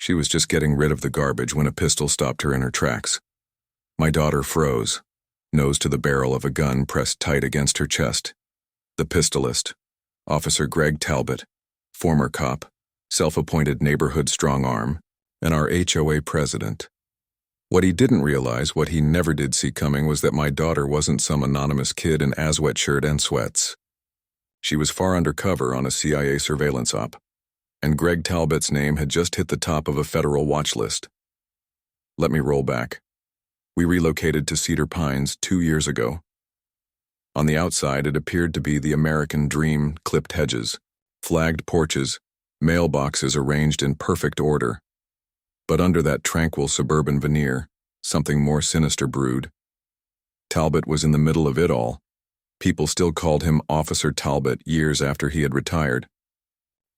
She was just getting rid of the garbage when a pistol stopped her in her tracks. My daughter froze, nose to the barrel of a gun pressed tight against her chest. The pistolist, Officer Greg Talbot, former cop, self-appointed neighborhood strong arm, and our HOA president. What he didn't realize, what he never did see coming, was that my daughter wasn't some anonymous kid in Aswet shirt and sweats. She was far undercover on a CIA surveillance op, and Greg Talbot's name had just hit the top of a federal watch list. Let me roll back. We relocated to Cedar Pines 2 years ago. On the outside, it appeared to be the American dream: clipped hedges, flagged porches, mailboxes arranged in perfect order. But under that tranquil suburban veneer, something more sinister brewed. Talbot was in the middle of it all. People still called him Officer Talbot years after he had retired.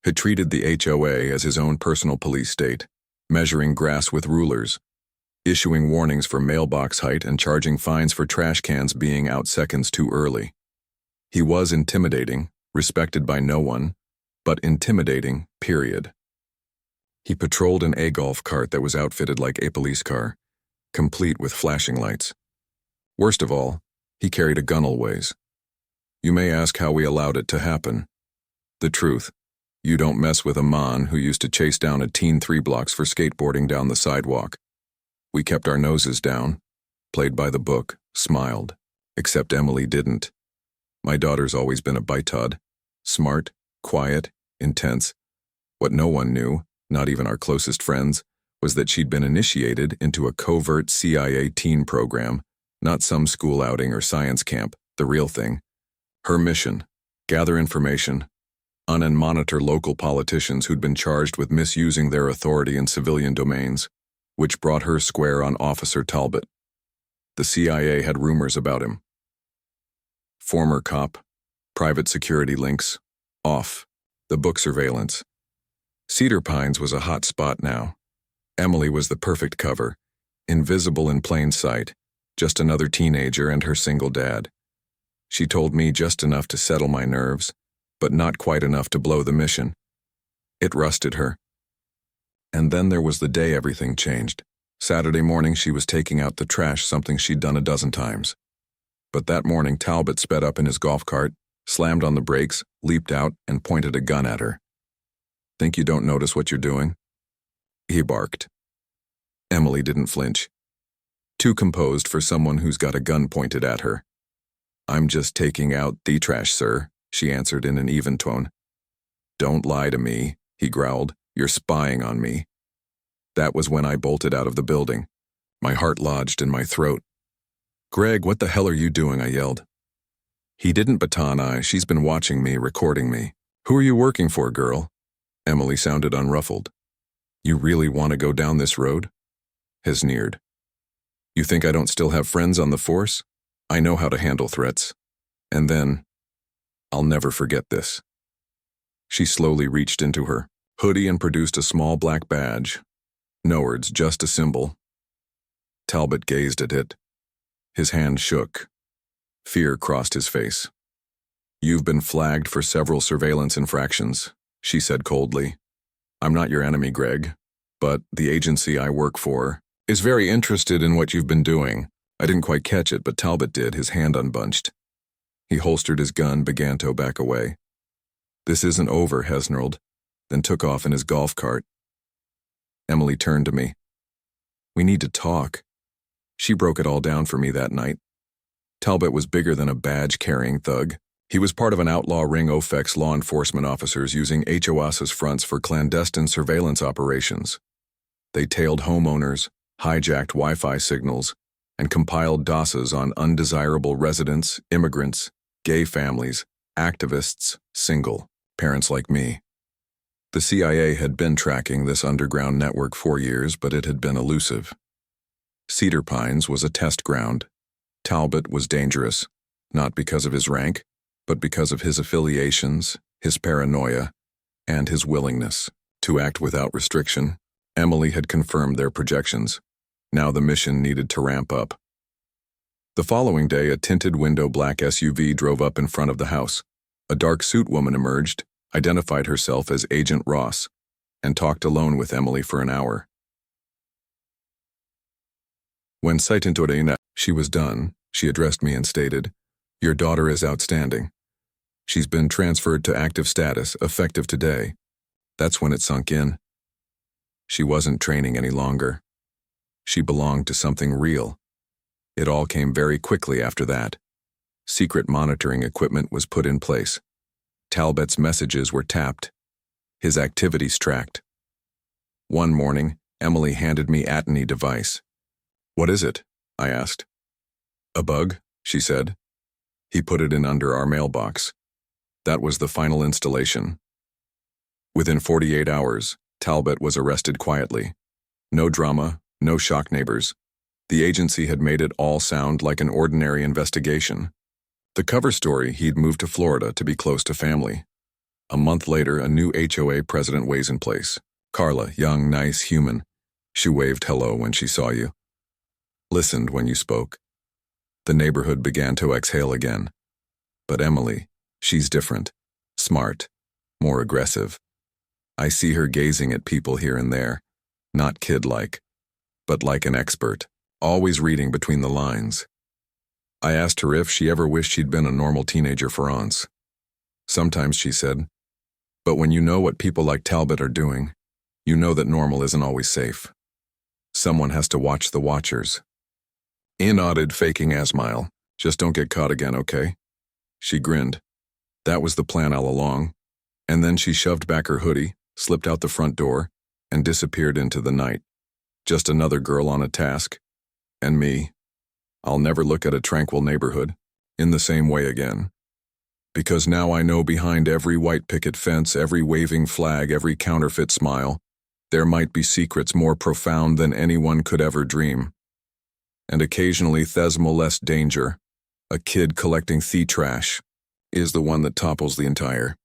Had treated the HOA as his own personal police state, measuring grass with rulers, issuing warnings for mailbox height and charging fines for trash cans being out seconds too early. He was intimidating, respected by no one, but intimidating, period. He patrolled an A-Golf cart that was outfitted like a police car, complete with flashing lights. Worst of all, he carried a gun always. You may ask how we allowed it to happen. The truth, you don't mess with a mon who used to chase down a teen 3 blocks for skateboarding down the sidewalk. We kept our noses down, played by the book, smiled, except Emily didn't. My daughter's always been a bitod, smart, quiet, intense. What no one knew, not even our closest friends, was that she'd been initiated into a covert CIA teen program, not some school outing or science camp, the real thing. Her mission: gather information, and monitor local politicians who'd been charged with misusing their authority in civilian domains, which brought her square on Officer Talbot. The CIA had rumors about him. Former cop, private security links, off, the book surveillance. Cedar Pines was a hot spot now. Emily was the perfect cover, invisible in plain sight, just another teenager and her single dad. She told me just enough to settle my nerves, but not quite enough to blow the mission. It rusted her. And then there was the day everything changed. Saturday morning she was taking out the trash, something she'd done a dozen times. But that morning Talbot sped up in his golf cart, slammed on the brakes, leaped out, and pointed a gun at her. "Think you don't notice what you're doing?" he barked. Emily didn't flinch. Too composed for someone who's got a gun pointed at her. "I'm just taking out the trash, sir," she answered in an even tone. "Don't lie to me," he growled. "You're spying on me." That was when I bolted out of the building. My heart lodged in my throat. "Greg, what the hell are you doing?" I yelled. He didn't baton eye. "She's been watching me, recording me." "Who are you working for, girl?" Emily sounded unruffled. "You really want to go down this road?" He sneered. "You think I don't still have friends on the force? I know how to handle threats." And then, "I'll never forget this." She slowly reached into her hoodie and produced a small black badge. No words, just a symbol. Talbot gazed at it. His hand shook. Fear crossed his face. "You've been flagged for several surveillance infractions," she said coldly. "I'm not your enemy, Greg, but the agency I work for is very interested in what you've been doing." I didn't quite catch it, but Talbot did, his hand unbunched. He holstered his gun, began to back away. "This isn't over," he snarled, then took off in his golf cart. Emily turned to me. "We need to talk." She broke it all down for me that night. Talbot was bigger than a badge-carrying thug. He was part of an outlaw ring of law enforcement officers using HOAS's fronts for clandestine surveillance operations. They tailed homeowners, hijacked Wi-Fi signals, and compiled DOSes on undesirable residents, immigrants, gay families, activists, single parents like me. The CIA had been tracking this underground network for years, but it had been elusive. Cedar Pines was a test ground. Talbot was dangerous, not because of his rank, but because of his affiliations, his paranoia, and his willingness to act without restriction. Emily had confirmed their projections. Now the mission needed to ramp up. The following day, a tinted window black SUV drove up in front of the house. A dark suit woman emerged, identified herself as Agent Ross, and talked alone with Emily for an hour. When Saitintorena, she was done, she addressed me and stated, "Your daughter is outstanding. She's been transferred to active status, effective today." That's when it sunk in. She wasn't training any longer. She belonged to something real. It all came very quickly after that. Secret monitoring equipment was put in place. Talbot's messages were tapped. His activities tracked. One morning, Emily handed me Atney device. "What is it?" I asked. "A bug," she said. He put it in under our mailbox. That was the final installation. Within 48 hours, Talbot was arrested quietly. No drama, no shock neighbors. The agency had made it all sound like an ordinary investigation. The cover story, he'd moved to Florida to be close to family. A month later, a new HOA president weighs in place. Carla, young, nice, human. She waved hello when she saw you. Listened when you spoke. The neighborhood began to exhale again. But Emily, she's different. Smart. More aggressive. I see her gazing at people here and there. Not kid-like, but like an expert. Always reading between the lines. I asked her if she ever wished she'd been a normal teenager for once. Sometimes, she said. But when you know what people like Talbot are doing, you know that normal isn't always safe. Someone has to watch the watchers. Ian nodded, faking a smile. "Just don't get caught again, okay?" She grinned. That was the plan all along. And then she shoved back her hoodie, slipped out the front door, and disappeared into the night. Just another girl on a task. And me. I'll never look at a tranquil neighborhood in the same way again. Because now I know behind every white picket fence, every waving flag, every counterfeit smile, there might be secrets more profound than anyone could ever dream. And occasionally Thesmal less danger, a kid collecting trash, is the one that topples the entire